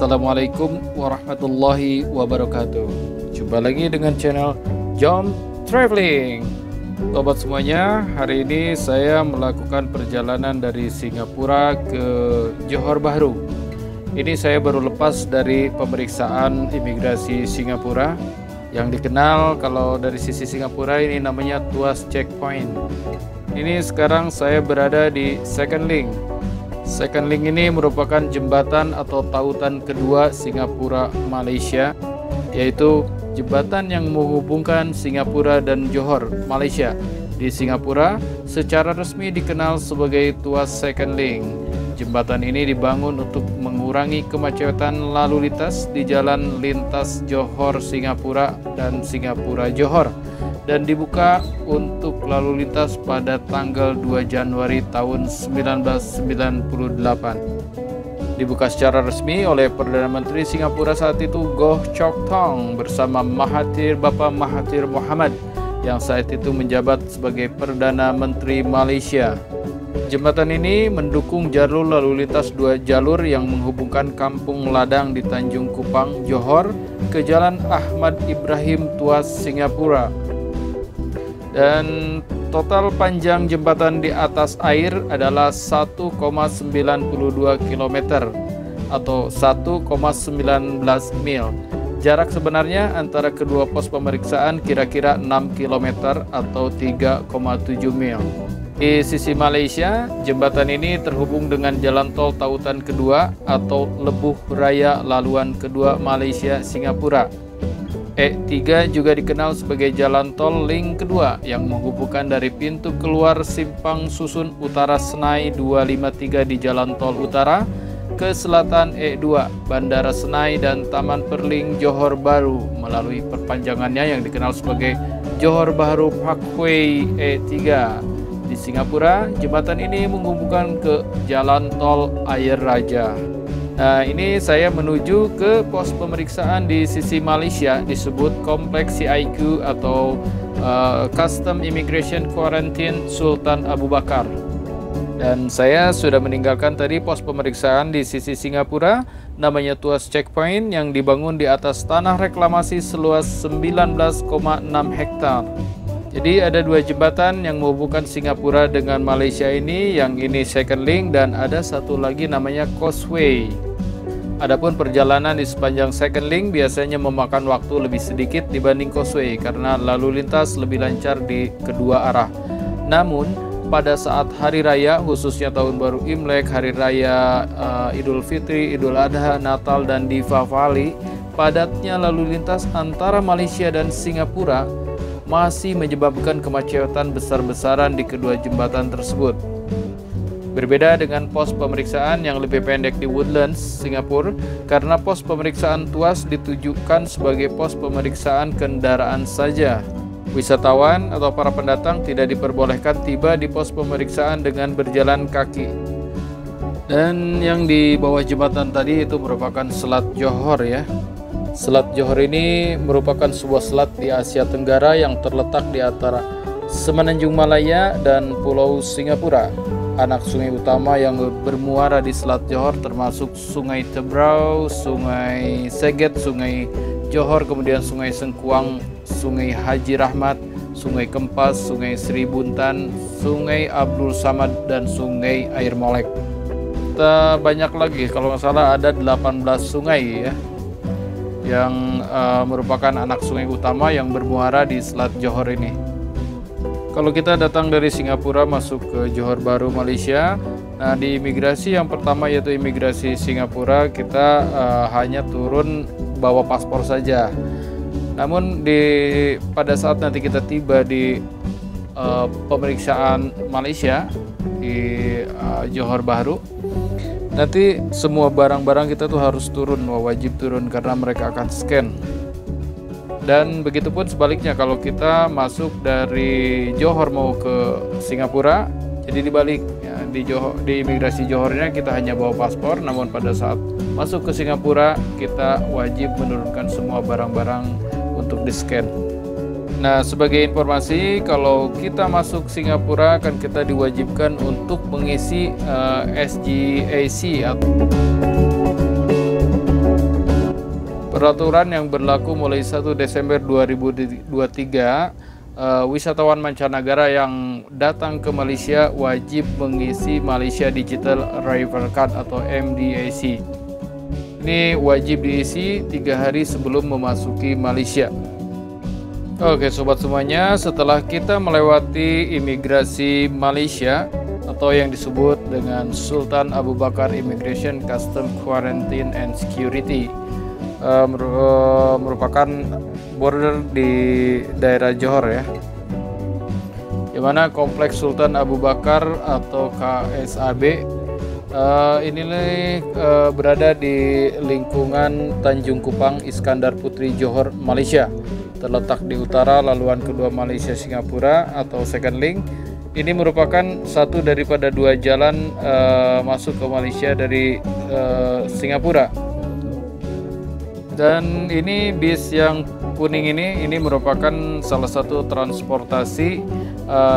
Assalamualaikum warahmatullahi wabarakatuh. Jumpa lagi dengan channel John Traveling. Sobat semuanya, hari ini saya melakukan perjalanan dari Singapura ke Johor Bahru. Ini saya baru lepas dari pemeriksaan imigrasi Singapura, yang dikenal kalau dari sisi Singapura ini namanya Tuas Checkpoint. Ini sekarang saya berada di Second Link. Second Link ini merupakan jembatan atau tautan kedua Singapura Malaysia, yaitu jembatan yang menghubungkan Singapura dan Johor, Malaysia. Di Singapura secara resmi dikenal sebagai Tuas Second Link. Jembatan ini dibangun untuk mengurangi kemacetan lalu lintas di jalan lintas Johor Singapura dan Singapura Johor, dan dibuka untuk lalu lintas pada tanggal 2 Januari tahun 1998. Dibuka secara resmi oleh Perdana Menteri Singapura saat itu Goh Chok Tong bersama Bapak Mahathir Mohamad yang saat itu menjabat sebagai Perdana Menteri Malaysia. Jembatan ini mendukung jalur lalu lintas dua jalur yang menghubungkan Kampung Ladang di Tanjung Kupang, Johor ke Jalan Ahmad Ibrahim, Tuas, Singapura. Dan total panjang jembatan di atas air adalah 1,92 km atau 1,19 mil. Jarak sebenarnya antara kedua pos pemeriksaan kira-kira 6 km atau 3,7 mil. Di sisi Malaysia, jembatan ini terhubung dengan jalan tol tautan kedua atau Lebuh Raya Laluan Kedua Malaysia Singapura. E3 juga dikenal sebagai jalan tol link kedua yang menghubungkan dari pintu keluar Simpang Susun Utara Senai 253 di Jalan Tol Utara ke selatan E2 Bandara Senai dan Taman Perling Johor Bahru melalui perpanjangannya yang dikenal sebagai Johor Bahru Parkway E3. Di Singapura, jembatan ini menghubungkan ke Jalan Tol Ayer Raja. Nah, ini saya menuju ke pos pemeriksaan di sisi Malaysia, disebut Kompleks CIQ atau Custom Immigration Quarantine Sultan Abu Bakar. Dan saya sudah meninggalkan tadi pos pemeriksaan di sisi Singapura, namanya Tuas Checkpoint, yang dibangun di atas tanah reklamasi seluas 19,6 hektar. Jadi ada dua jembatan yang menghubungkan Singapura dengan Malaysia ini, yang ini Second Link dan ada satu lagi namanya Causeway. Adapun perjalanan di sepanjang Second Link biasanya memakan waktu lebih sedikit dibanding Causeway karena lalu lintas lebih lancar di kedua arah. Namun pada saat hari raya, khususnya Tahun Baru Imlek, Hari Raya Idul Fitri, Idul Adha, Natal, dan Diwali, padatnya lalu lintas antara Malaysia dan Singapura masih menyebabkan kemacetan besar-besaran di kedua jembatan tersebut. Berbeda dengan pos pemeriksaan yang lebih pendek di Woodlands, Singapura, karena pos pemeriksaan Tuas ditujukan sebagai pos pemeriksaan kendaraan saja. Wisatawan atau para pendatang tidak diperbolehkan tiba di pos pemeriksaan dengan berjalan kaki. Dan yang di bawah jembatan tadi itu merupakan Selat Johor ya. Selat Johor ini merupakan sebuah selat di Asia Tenggara yang terletak di antara Semenanjung Malaya dan Pulau Singapura. Anak sungai utama yang bermuara di Selat Johor termasuk Sungai Tebrau, Sungai Seget, Sungai Johor, kemudian Sungai Sengkuang, Sungai Haji Rahmat, Sungai Kempas, Sungai Sri Buntan, Sungai Abdul Samad, dan Sungai Air Molek. Kita banyak lagi, kalau nggak salah ada 18 sungai ya, yang merupakan anak sungai utama yang bermuara di Selat Johor ini. Kalau kita datang dari Singapura masuk ke Johor Bahru, Malaysia, nah di imigrasi yang pertama yaitu imigrasi Singapura, kita hanya turun bawa paspor saja. Namun pada saat nanti kita tiba di pemeriksaan Malaysia di Johor Bahru, nanti semua barang-barang kita tuh harus turun, wajib turun karena mereka akan scan. Dan begitupun sebaliknya kalau kita masuk dari Johor mau ke Singapura, jadi dibalik ya, di imigrasi Johornya kita hanya bawa paspor, namun pada saat masuk ke Singapura kita wajib menurunkan semua barang-barang untuk di-scan. Nah, sebagai informasi, kalau kita masuk Singapura kan kita diwajibkan untuk mengisi SGAC atau Peraturan yang berlaku mulai 1 Desember 2023, wisatawan mancanegara yang datang ke Malaysia wajib mengisi Malaysia Digital Arrival Card atau MDAC. Ini wajib diisi 3 hari sebelum memasuki Malaysia. Oke sobat semuanya, setelah kita melewati imigrasi Malaysia atau yang disebut dengan Sultan Abu Bakar Immigration Custom Quarantine and Security, merupakan border di daerah Johor ya, di mana kompleks Sultan Abu Bakar atau KSAB ini berada di lingkungan Tanjung Kupang, Iskandar Putri, Johor, Malaysia. Terletak di utara laluan kedua Malaysia Singapura atau Second Link. Ini merupakan satu daripada 2 jalan masuk ke Malaysia dari Singapura. Dan ini bis yang kuning ini merupakan salah satu transportasi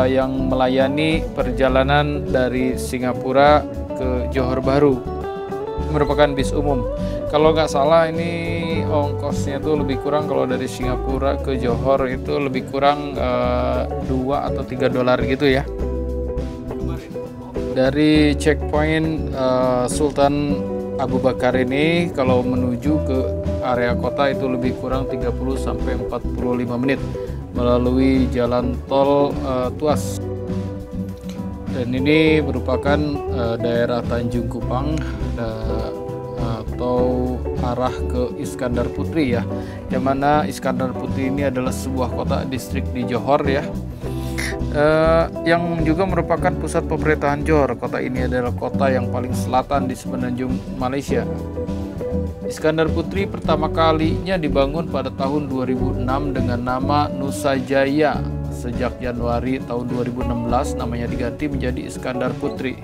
yang melayani perjalanan dari Singapura ke Johor Bahru. Merupakan bis umum. Kalau nggak salah ini ongkosnya tuh lebih kurang, kalau dari Singapura ke Johor itu lebih kurang 2 atau 3 dolar gitu ya. Dari checkpoint Sultan Abu Bakar ini kalau menuju ke area kota itu lebih kurang 30 sampai 45 menit melalui jalan tol Tuas. Dan ini merupakan daerah Tanjung Kupang atau arah ke Iskandar Putri ya. Yang mana Iskandar Putri ini adalah sebuah kota distrik di Johor ya. Yang juga merupakan pusat pemerintahan Johor. Kota ini adalah kota yang paling selatan di semenanjung Malaysia. Iskandar Putri pertama kalinya dibangun pada tahun 2006 dengan nama Nusa Jaya. Sejak Januari tahun 2016 namanya diganti menjadi Iskandar Putri.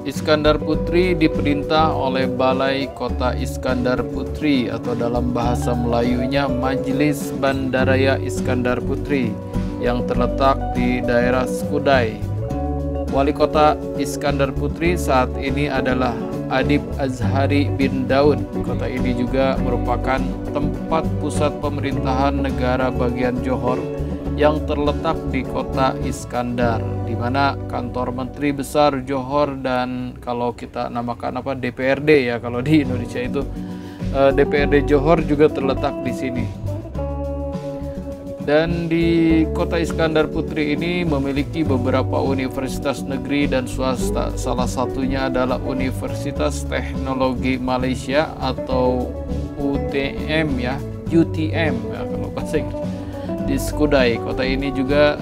Iskandar Putri diperintah oleh Balai Kota Iskandar Putri atau dalam bahasa Melayunya Majlis Bandaraya Iskandar Putri yang terletak di daerah Skudai. Wali Kota Iskandar Putri saat ini adalah Adib Azhari bin Daud. Kota ini juga merupakan tempat pusat pemerintahan negara bagian Johor yang terletak di kota Iskandar, di mana kantor Menteri Besar Johor dan kalau kita namakan DPRD ya kalau di Indonesia itu DPRD Johor juga terletak di sini. Dan di kota Iskandar Putri ini memiliki beberapa universitas negeri dan swasta. Salah satunya adalah Universitas Teknologi Malaysia atau UTM ya, UTM ya kalau bahasa Inggris. Di Skudai, kota ini juga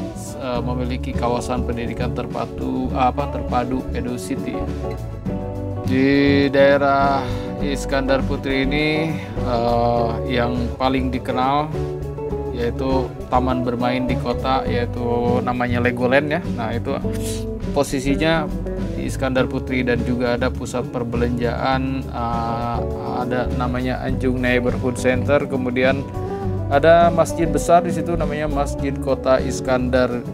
memiliki kawasan pendidikan terpadu Edu City. Di daerah Iskandar Putri ini yang paling dikenal yaitu taman bermain di kota, yaitu namanya Legoland ya. Nah itu posisinya di Iskandar Putri, dan juga ada pusat perbelanjaan, ada namanya Anjung Neighborhood Center, kemudian ada masjid besar di situ namanya Masjid Kota Iskandar.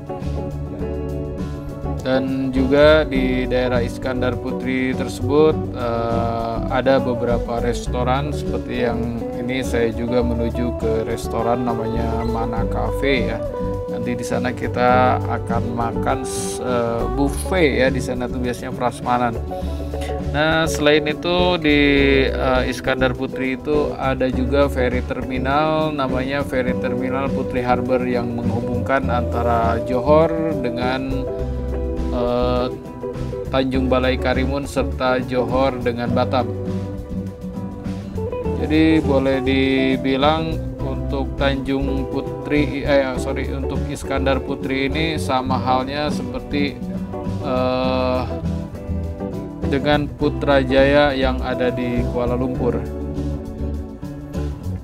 Dan juga di daerah Iskandar Putri tersebut ada beberapa restoran, seperti yang ini saya juga menuju ke restoran namanya Mana Cafe ya. Nanti di sana kita akan makan buffet ya, di sana tuh biasanya prasmanan. Nah selain itu di Iskandar Putri itu ada juga ferry terminal namanya Ferry Terminal Putri Harbour yang menghubungkan antara Johor dengan Tanjung Balai Karimun serta Johor dengan Batam. Jadi boleh dibilang untuk untuk Iskandar Putri ini sama halnya seperti dengan Putrajaya yang ada di Kuala Lumpur.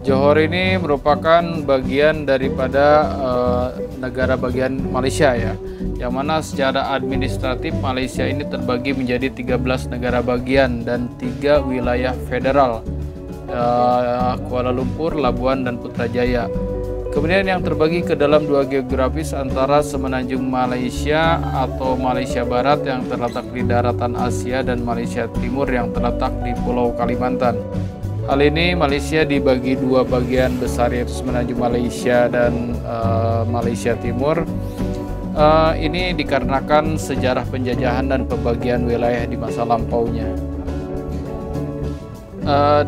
Johor ini merupakan bagian daripada negara bagian Malaysia ya, yang mana secara administratif Malaysia ini terbagi menjadi 13 negara bagian dan 3 wilayah federal, Kuala Lumpur, Labuan, dan Putrajaya. Kemudian yang terbagi ke dalam 2 geografis antara semenanjung Malaysia atau Malaysia Barat yang terletak di daratan Asia dan Malaysia Timur yang terletak di Pulau Kalimantan. Hal ini Malaysia dibagi dua bagian besar, yaitu Semenanjung Malaysia dan Malaysia Timur. Ini dikarenakan sejarah penjajahan dan pembagian wilayah di masa lampaunya.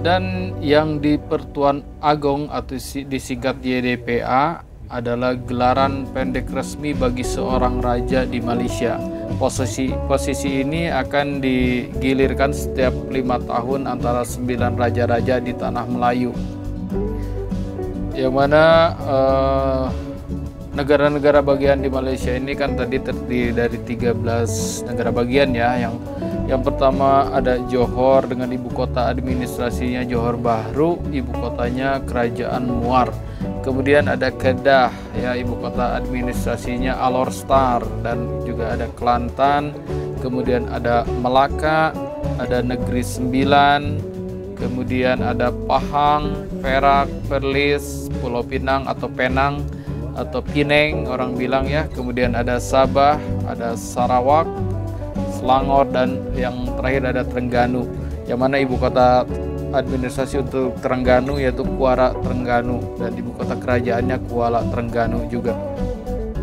Dan yang di Pertuan Agong atau disingkat YDPA adalah gelaran pendek resmi bagi seorang raja di Malaysia. Posisi ini akan digilirkan setiap 5 tahun antara 9 raja-raja di tanah Melayu, yang mana negara-negara bagian di Malaysia ini kan tadi terdiri dari 13 negara bagian ya. Yang pertama ada Johor dengan ibu kota administrasinya Johor Bahru, ibu kotanya Kerajaan Muar. Kemudian ada Kedah ya, ibu kota administrasinya Alor Star, dan juga ada Kelantan. Kemudian ada Melaka, ada Negeri Sembilan, kemudian ada Pahang, Perak, Perlis, Pulau Pinang atau Penang atau Pineng orang bilang ya. Kemudian ada Sabah, ada Sarawak, Selangor, dan yang terakhir ada Terengganu, yang mana ibu kota administrasi untuk Terengganu yaitu Kuala Terengganu, dan ibu kota kerajaannya Kuala Terengganu juga.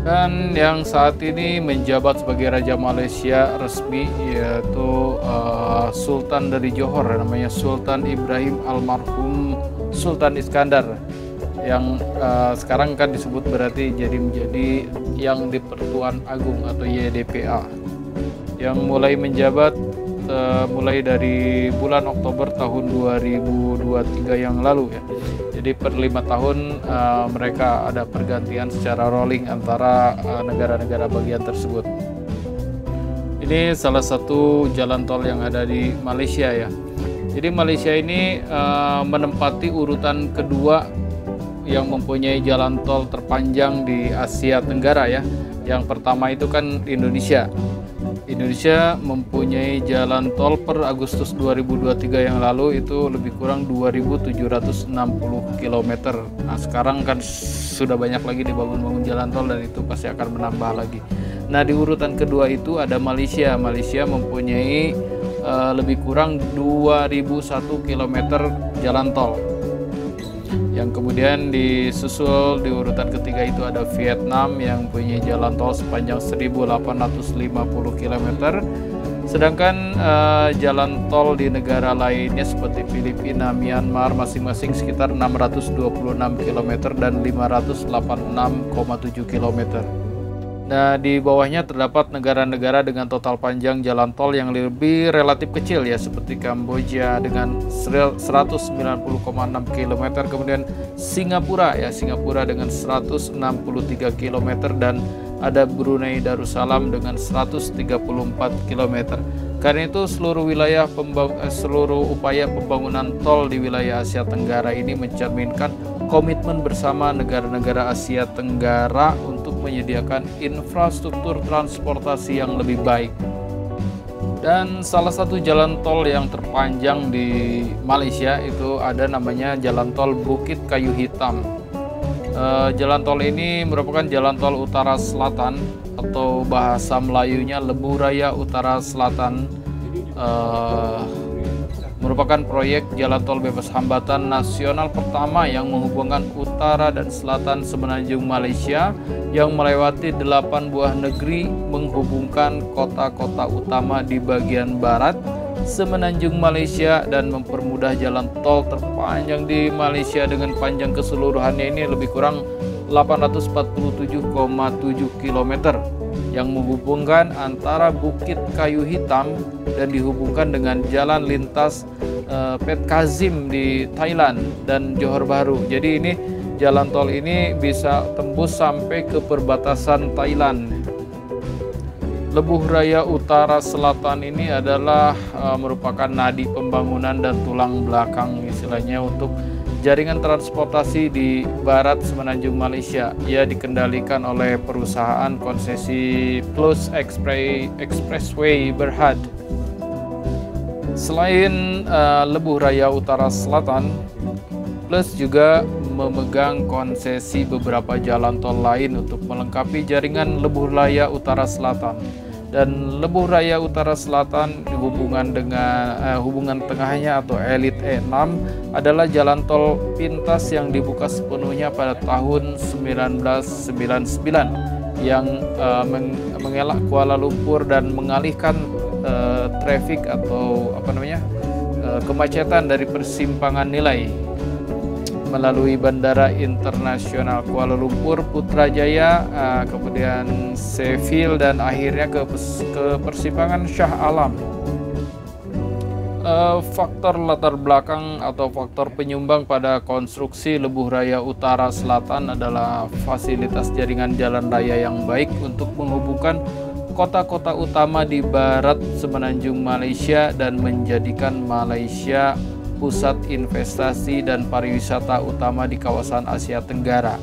Dan yang saat ini menjabat sebagai Raja Malaysia resmi yaitu Sultan dari Johor, namanya Sultan Ibrahim Almarhum Sultan Iskandar, yang sekarang kan disebut berarti menjadi yang di Pertuan Agung atau YDPA, yang mulai menjabat mulai dari bulan Oktober tahun 2023 yang lalu ya. Jadi per 5 tahun mereka ada pergantian secara rolling antara negara-negara bagian tersebut. Ini salah satu jalan tol yang ada di Malaysia ya. Jadi Malaysia ini menempati urutan kedua yang mempunyai jalan tol terpanjang di Asia Tenggara ya. Yang pertama itu kan Indonesia. Indonesia mempunyai jalan tol per Agustus 2023 yang lalu itu lebih kurang 2.760 km. Nah sekarang kan sudah banyak lagi dibangun jalan tol, dan itu pasti akan menambah lagi. Nah di urutan kedua itu ada Malaysia. Malaysia mempunyai lebih kurang 2.001 km jalan tol. Yang kemudian disusul di urutan ketiga itu ada Vietnam yang punya jalan tol sepanjang 1.850 km. Sedangkan jalan tol di negara lainnya seperti Filipina, Myanmar masing-masing sekitar 626 km dan 586,7 km. Nah, di bawahnya terdapat negara-negara dengan total panjang jalan tol yang lebih relatif kecil ya, seperti Kamboja dengan 190,6 km, kemudian Singapura dengan 163 km, dan ada Brunei Darussalam dengan 134 km. Karena itu seluruh upaya pembangunan tol di wilayah Asia Tenggara ini mencerminkan komitmen bersama negara-negara Asia Tenggara untuk menyediakan infrastruktur transportasi yang lebih baik. Dan salah satu jalan tol yang terpanjang di Malaysia itu ada namanya Jalan Tol Bukit Kayu Hitam. Jalan tol ini merupakan jalan tol utara selatan atau bahasa Melayunya Lebuh Raya Utara Selatan. Merupakan proyek jalan tol bebas hambatan nasional pertama yang menghubungkan utara dan selatan Semenanjung Malaysia, yang melewati 8 buah negeri, menghubungkan kota-kota utama di bagian barat Semenanjung Malaysia, dan mempermudah jalan tol terpanjang di Malaysia dengan panjang keseluruhannya ini lebih kurang 847,7 km, yang menghubungkan antara Bukit Kayu Hitam dan dihubungkan dengan jalan lintas Pet Kazim di Thailand dan Johor Bahru. Jadi ini jalan tol ini bisa tembus sampai ke perbatasan Thailand. Lebuh Raya Utara Selatan ini adalah merupakan nadi pembangunan dan tulang belakang istilahnya untuk jaringan transportasi di barat Semenanjung Malaysia. Ia dikendalikan oleh perusahaan konsesi Plus Expressway Berhad. Selain Lebuh Raya Utara Selatan, Plus juga memegang konsesi beberapa jalan tol lain untuk melengkapi jaringan Lebuh Raya Utara Selatan. Dan Lebuh Raya Utara Selatan hubungan tengahnya atau Elit E6 adalah jalan tol pintas yang dibuka sepenuhnya pada tahun 1999 yang mengelak Kuala Lumpur dan mengalihkan trafik atau kemacetan dari persimpangan nilai melalui Bandara Internasional Kuala Lumpur, Putrajaya, kemudian Seville, dan akhirnya ke persimpangan Shah Alam. Faktor latar belakang atau faktor penyumbang pada konstruksi Lebuh Raya Utara Selatan adalah fasilitas jaringan jalan raya yang baik untuk menghubungkan kota-kota utama di barat semenanjung Malaysia dan menjadikan Malaysia pusat investasi dan pariwisata utama di kawasan Asia Tenggara.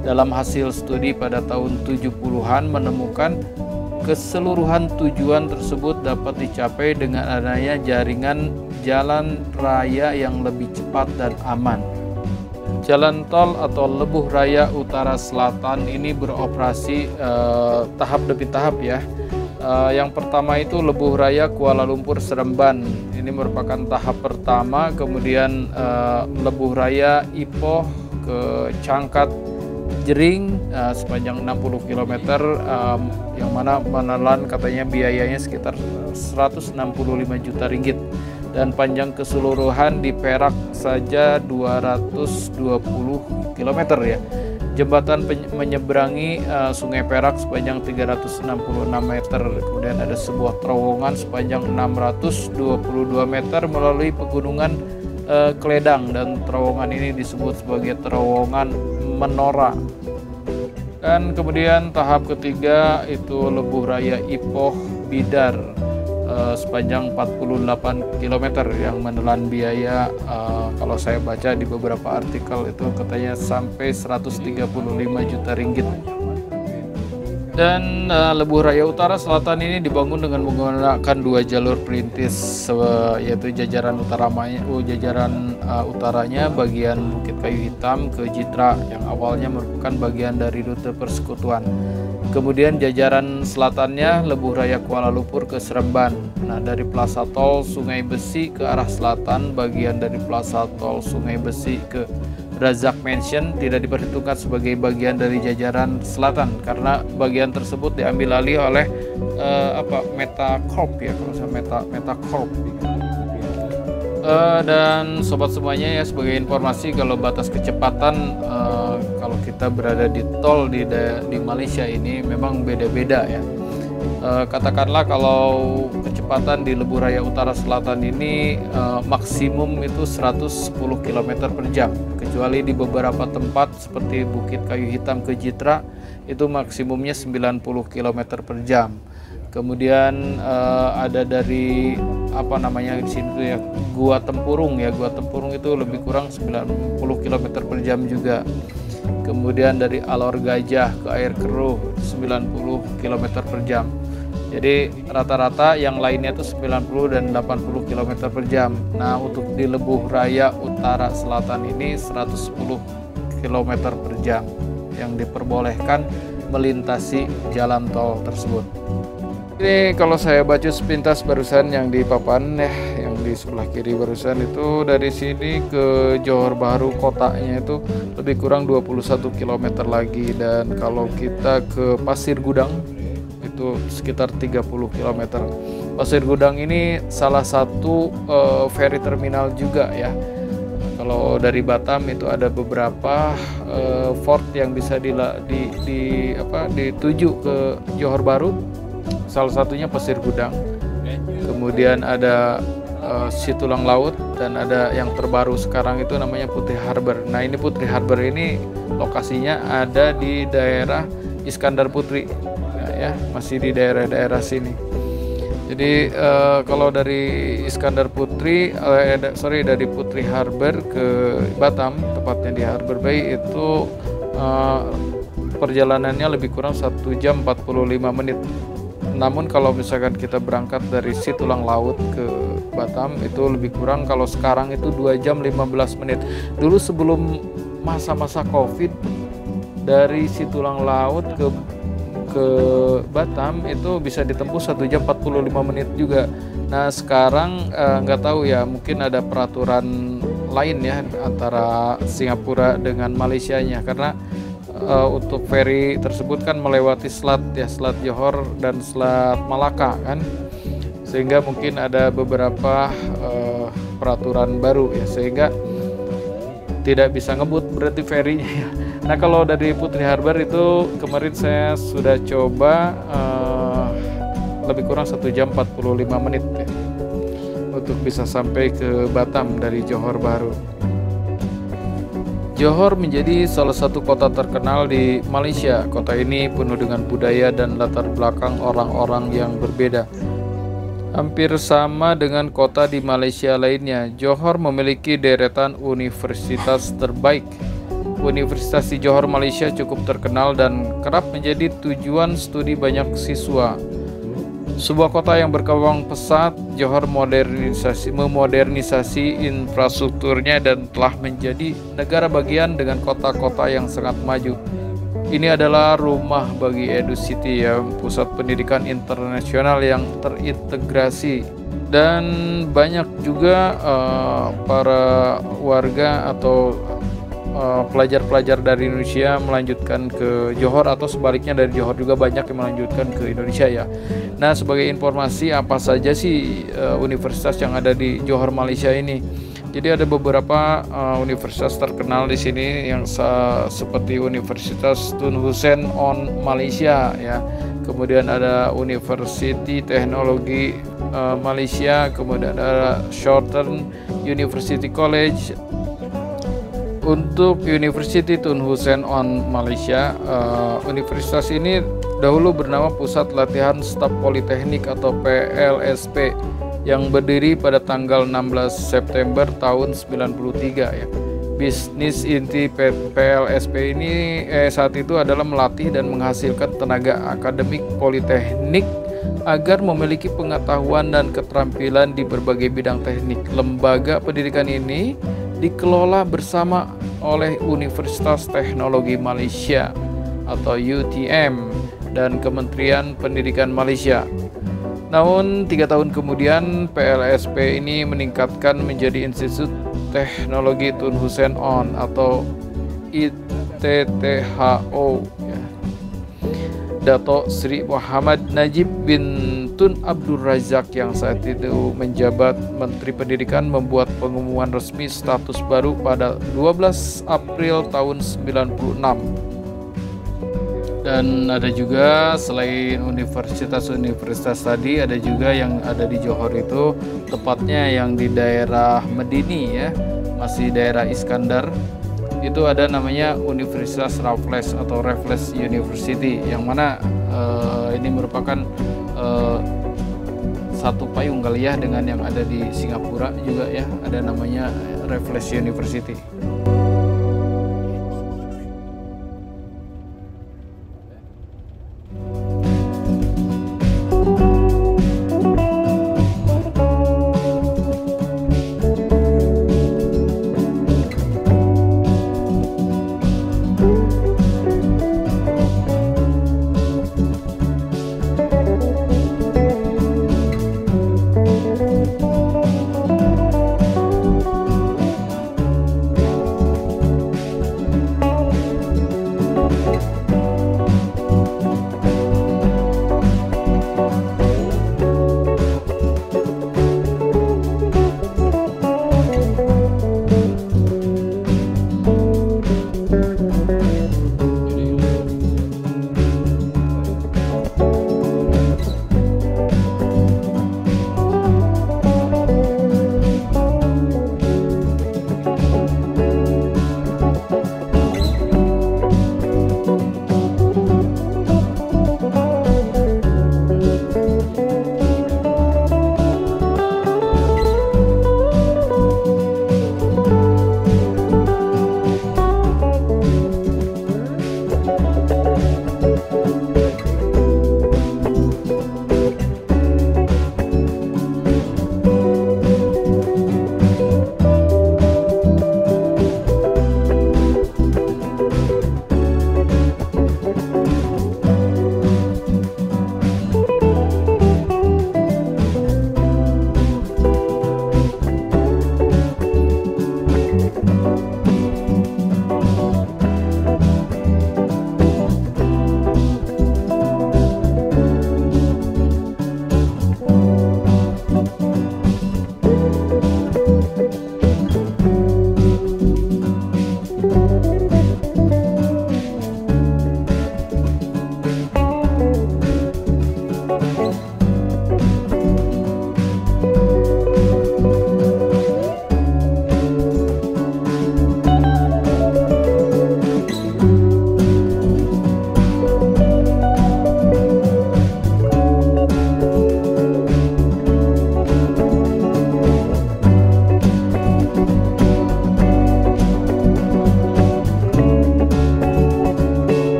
Dalam hasil studi pada tahun 70-an menemukan keseluruhan tujuan tersebut dapat dicapai dengan adanya jaringan jalan raya yang lebih cepat dan aman. Jalan tol atau Lebuh Raya Utara Selatan ini beroperasi tahap demi tahap ya. Yang pertama itu Lebuh Raya Kuala Lumpur Seremban, ini merupakan tahap pertama. Kemudian Lebuh Raya Ipoh ke Cangkat Jering sepanjang 60 km, yang mana menelan katanya biayanya sekitar 165 juta ringgit, dan panjang keseluruhan di Perak saja 220 km ya. Jembatan menyeberangi Sungai Perak sepanjang 366 meter. Kemudian ada sebuah terowongan sepanjang 622 meter melalui pegunungan Kledang, dan terowongan ini disebut sebagai terowongan Menora. Dan kemudian tahap ketiga itu Lebuh Raya Ipoh Bidar sepanjang 48 km yang menelan biaya kalau saya baca di beberapa artikel itu katanya sampai 135 juta ringgit. Dan Lebuh Raya Utara Selatan ini dibangun dengan menggunakan dua jalur perintis, yaitu jajaran utaranya bagian Bukit Kayu Hitam ke Jitra yang awalnya merupakan bagian dari rute persekutuan. Kemudian jajaran selatannya Lebuh Raya Kuala Lumpur ke Seremban. Nah, dari Plaza Tol Sungai Besi ke arah selatan, bagian dari Plaza Tol Sungai Besi ke Razak Mansion tidak diperhitungkan sebagai bagian dari jajaran selatan karena bagian tersebut diambil alih oleh Metacorp ya, kalau saya Metacorp. Dan sobat semuanya ya, sebagai informasi kalau batas kecepatan kalau kita berada di tol di Malaysia ini memang beda-beda ya. Katakanlah kalau kecepatan di Lebuh Raya Utara Selatan ini maksimum itu 110 km per jam, kecuali di beberapa tempat seperti Bukit Kayu Hitam ke Jitra itu maksimumnya 90 km per jam. Kemudian ada dari di sini ya Gua Tempurung ya, Gua Tempurung itu lebih kurang 90 km per jam juga. Kemudian dari Alor Gajah ke Air Keruh 90 km per jam. Jadi rata-rata yang lainnya itu 90 dan 80 km per jam. Nah, untuk di Lebuh Raya Utara Selatan ini 110 km per jam yang diperbolehkan melintasi jalan tol tersebut. Ini kalau saya baca sepintas barusan yang di papan ya, yang di sebelah kiri barusan itu dari sini ke Johor Bahru kotanya itu lebih kurang 21 km lagi, dan kalau kita ke Pasir Gudang itu sekitar 30 km. Pasir Gudang ini salah satu ferry terminal juga ya. Kalau dari Batam itu ada beberapa port yang bisa dituju ke Johor Bahru. Salah satunya Pasir Gudang. Kemudian ada Situlang Laut, dan ada yang terbaru sekarang itu namanya Putri Harbour. Nah, ini Putri Harbour ini lokasinya ada di daerah Iskandar Putri. Ya, masih di daerah-daerah sini. Jadi kalau dari Iskandar Putri, dari Putri Harbour ke Batam, tepatnya di Harbour Bay itu perjalanannya lebih kurang 1 jam 45 menit. Namun kalau misalkan kita berangkat dari Situlang Laut ke Batam itu lebih kurang, kalau sekarang itu 2 jam 15 menit. Dulu sebelum masa-masa Covid, dari Situlang Laut ke ke Batam itu bisa ditempuh 1 jam 45 menit juga. Nah sekarang nggak tahu ya, mungkin ada peraturan lain ya antara Singapura dengan Malaysianya, karena untuk ferry tersebut kan melewati selat ya, Selat Johor dan Selat Malaka kan, sehingga mungkin ada beberapa peraturan baru ya, sehingga tidak bisa ngebut berarti ferrynya ya. Nah kalau dari Putri Harbour itu kemarin saya sudah coba lebih kurang 1 jam 45 menit ya, untuk bisa sampai ke Batam dari Johor Bahru. Johor menjadi salah satu kota terkenal di Malaysia. Kota ini penuh dengan budaya dan latar belakang orang-orang yang berbeda. Hampir sama dengan kota di Malaysia lainnya, Johor memiliki deretan universitas terbaik. Universitas di Johor, Malaysia cukup terkenal dan kerap menjadi tujuan studi banyak siswa. Sebuah kota yang berkembang pesat, Johor memodernisasi infrastrukturnya dan telah menjadi negara bagian dengan kota-kota yang sangat maju. Ini adalah rumah bagi EduCity ya, pusat pendidikan internasional yang terintegrasi, dan banyak juga para warga atau pelajar-pelajar dari Indonesia melanjutkan ke Johor, atau sebaliknya dari Johor juga banyak yang melanjutkan ke Indonesia ya. Nah sebagai informasi, apa saja sih universitas yang ada di Johor Malaysia ini? Jadi ada beberapa universitas terkenal di sini yang seperti Universitas Tun Hussein On Malaysia ya. Kemudian ada University Teknologi Malaysia, kemudian ada Shorten University College. Untuk University Tun Hussein On Malaysia, universitas ini dahulu bernama Pusat Latihan Staf Politeknik atau PLSP, yang berdiri pada tanggal 16 September tahun 93 ya. Bisnis inti PLSP ini saat itu adalah melatih dan menghasilkan tenaga akademik politeknik agar memiliki pengetahuan dan keterampilan di berbagai bidang teknik. Lembaga pendidikan ini dikelola bersama oleh Universitas Teknologi Malaysia atau UTM dan Kementerian Pendidikan Malaysia. Namun 3 tahun kemudian PLSP ini meningkatkan menjadi Institut Teknologi Tun Hussein On atau ITTHO ya. Dato Sri Muhammad Najib bin Tun Abdul Razak yang saat itu menjabat Menteri Pendidikan membuat pengumuman resmi status baru pada 12 April tahun 96. Dan ada juga selain universitas-universitas tadi, ada juga yang ada di Johor itu, tepatnya yang di daerah Medini ya, masih daerah Iskandar. Itu ada namanya Universitas Raffles atau Raffles University, yang mana ini merupakan satu payung kali ya dengan yang ada di Singapura juga ya, ada namanya Raffles University.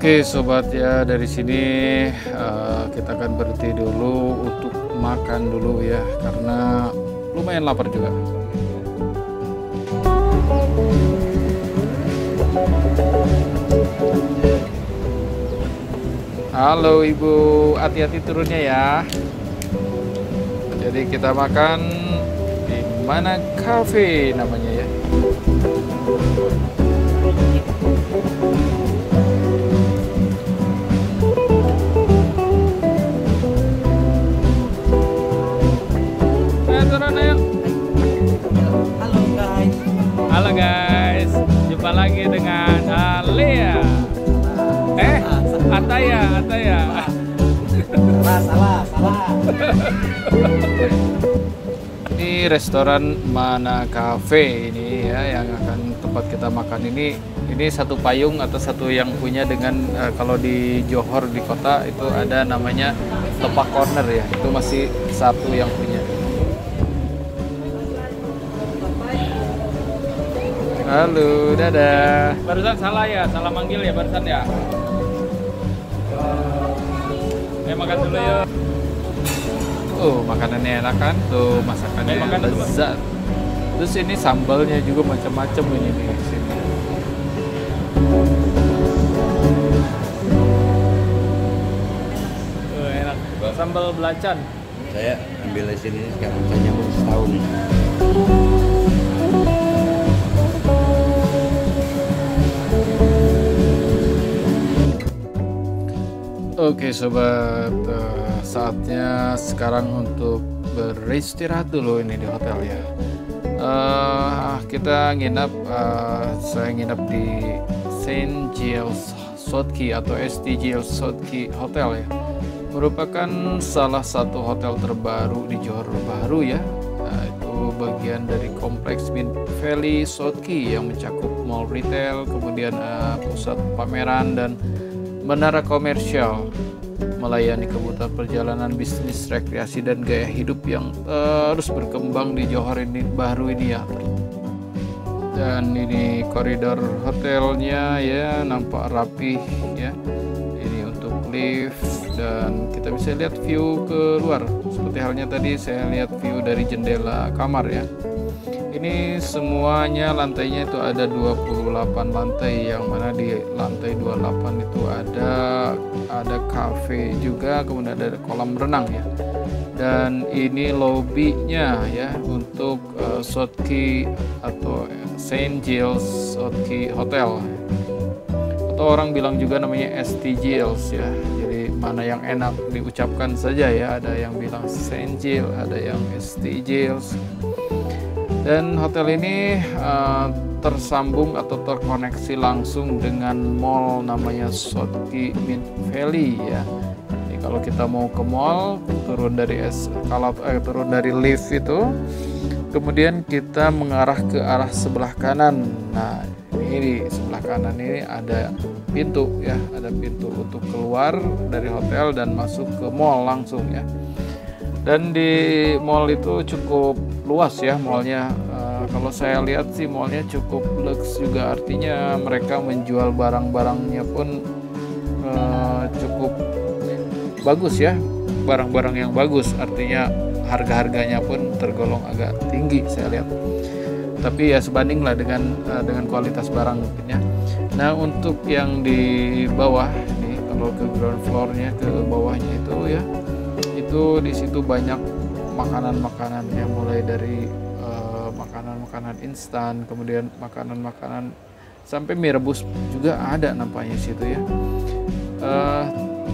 Oke sobat ya, dari sini kita akan berhenti dulu untuk makan dulu ya, karena lumayan lapar juga. Halo Ibu, hati-hati turunnya ya. Jadi kita makan di Mana Cafe namanya ya. Halo guys, jumpa lagi dengan Lea. Ataya. Salah. Ini restoran Mana Cafe ini ya, yang akan tempat kita makan ini. Ini satu payung atau satu yang punya dengan kalau di Johor di kota itu ada namanya Tepak Corner ya. Itu masih satu yang punya. Halo, dadah. Barusan salah ya, salah manggil ya barusan ya. Makan dulu yuk. Makanannya enak kan? Tuh masakannya lezat. Terus ini sambalnya juga macam-macam ini di sini. Enak. Sambal belacan. Saya ambil di sini sekarang saya nyambung setahun. Oke sobat, saatnya sekarang untuk beristirahat dulu ini di hotel ya. Kita nginap, saya nginap di St. Giles Southkey atau ST Giles Southkey Hotel ya. Merupakan salah satu hotel terbaru di Johor Bahru ya. Itu bagian dari kompleks Mint Valley Southkey yang mencakup mall retail, kemudian pusat pameran dan menara komersial, melayani kebutuhan perjalanan bisnis, rekreasi dan gaya hidup yang terus berkembang di Johor ini Bahru ini ya. Dan ini koridor hotelnya ya, nampak rapih ya. Ini untuk lift dan kita bisa lihat view keluar. Seperti halnya tadi saya lihat view dari jendela kamar ya. Ini semuanya lantainya itu ada 28 lantai, yang mana di lantai 28 itu ada cafe juga, kemudian ada kolam renang ya. Dan ini lobbynya ya untuk Southkey atau St. Giles Southkey Hotel. Atau orang bilang juga namanya ST Giles ya. Jadi mana yang enak diucapkan saja ya. Ada yang bilang St. Giles, ada yang ST Giles. Dan hotel ini tersambung atau terkoneksi langsung dengan mall namanya Southkey Mint Valley ya. Jadi kalau kita mau ke mall, turun dari lift itu, kemudian kita mengarah ke arah sebelah kanan. Nah, ini di sebelah kanan ini ada pintu ya, ada pintu untuk keluar dari hotel dan masuk ke mall langsung ya. Dan di mall itu cukup luas ya mallnya. Kalau saya lihat sih mallnya cukup luxe juga, artinya mereka menjual barang-barangnya pun cukup bagus ya, barang-barang yang bagus, artinya harga-harganya pun tergolong agak tinggi saya lihat. Tapi ya sebanding lah dengan kualitas barang mungkin ya. Nah untuk yang di bawah nih, kalau ke ground floor-nya, ke bawahnya itu ya, itu di situ banyak makanan-makanan ya, mulai dari makanan-makanan instan, kemudian makanan-makanan sampai mie rebus juga ada nampaknya situ ya.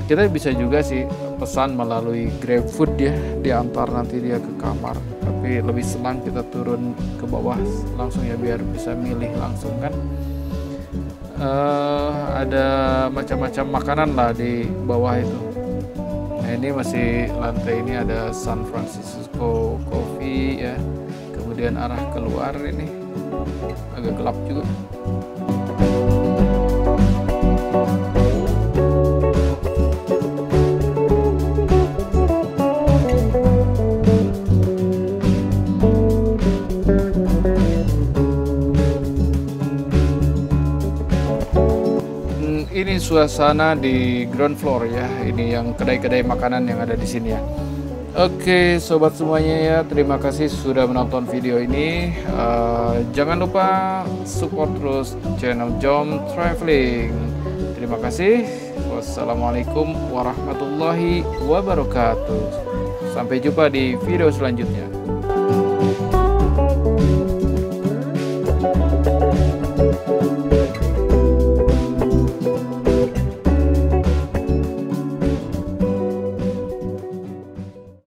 Kita bisa juga sih pesan melalui GrabFood ya, diantar nanti dia ke kamar. Tapi lebih senang kita turun ke bawah langsung ya, biar bisa milih langsung kan. Ada macam-macam makanan lah di bawah itu. Nah ini masih lantai ini ada San Francisco Coffee ya. Kemudian arah keluar ini agak gelap juga. suasana di ground floor ya. Ini yang kedai-kedai makanan yang ada di sini ya. Oke sobat semuanya ya, terima kasih sudah menonton video ini. Jangan lupa support terus channel Jom Traveling. Terima kasih. Wassalamualaikum warahmatullahi wabarakatuh. Sampai jumpa di video selanjutnya.